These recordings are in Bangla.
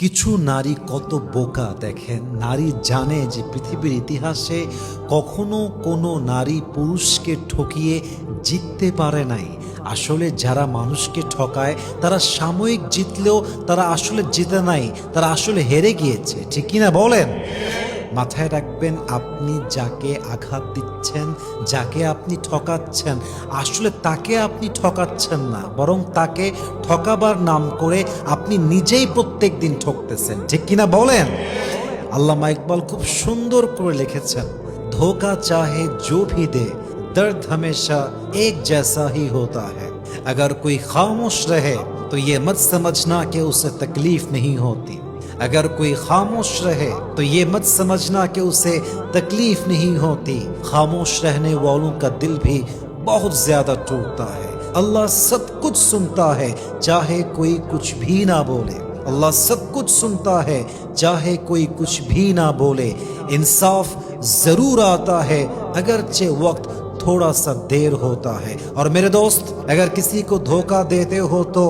কিছু নারী কত বোকা দেখেন। নারী জানে যে পৃথিবীর ইতিহাসে কখনো কোনো নারী পুরুষকে ঠকিয়ে জিততে পারে নাই। আসলে যারা মানুষকে ঠকায় তারা সাময়িক জিতলেও তারা আসলে জিতে নাই, তারা আসলে হেরে গিয়েছে। ঠিক কিনা বলেন? মাথায় রাখবেন, আপনি যাকে আঘাত দিচ্ছেন, যাকে আপনি ঠকাচ্ছেন, আসলে তাকে আপনি ঠকাচ্ছেন না, বরং তাকে ঠকাবার নাম করে আপনি নিজেই প্রত্যেক দিন ঠকতেছেন। ঠিক কিনা বলেন? আল্লামা ইকবাল খুব সুন্দর করে লিখেছেন, ধোকা চাহে जो भी दे दर्द हमेशा एक जैसा ही होता है। अगर कोई खामोश रहे तो ये मत समझना कि उसे तकलीफ नहीं होती। अगर कोई खामोश रहे तो ये मत समझना कि उसे तकलीफ नहीं होती। खामोश रहने वालों का दिल भी बहुत ज्यादा टूटता है। अल्लाह सब कुछ सुनता है चाहे कोई कुछ भी ना बोले। अल्लाह सब कुछ सुनता है चाहे कोई कुछ भी ना बोले। इंसाफ जरूर आता है अगरचे वक्त थोड़ा सा देर होता है। और मेरे दोस्त, अगर किसी को धोखा देते हो तो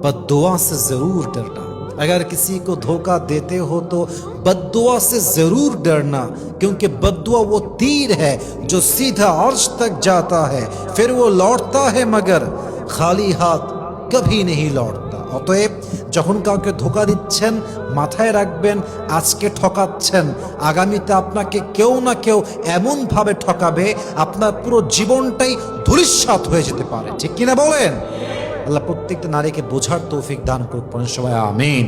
बद्दुआ से जरूर डरना। अगर किसी को धोखा देते हो तो बद्दुआ से जरूर डरना, क्योंकि बद्दुआ वो तीर है जो सीधा अर्श तक जाता है, फिर वो लौटता है मगर खाली हाथ कभी नहीं लौटता। অতএব যখন কাউকে ধোকা দিচ্ছেন, মাথায় রাখবেন আজকে ঠকাচ্ছেন, আগামীতে আপনাকে কেউ না কেউ এমনভাবে ঠকাবে আপনার পুরো জীবনটাই ধূলিসাৎ হয়ে যেতে পারে। ঠিক কিনা বলেন? আল্লাহ প্রত্যেকটা নারীকে বোঝার তৌফিক দান করুক, সবাই আমিন।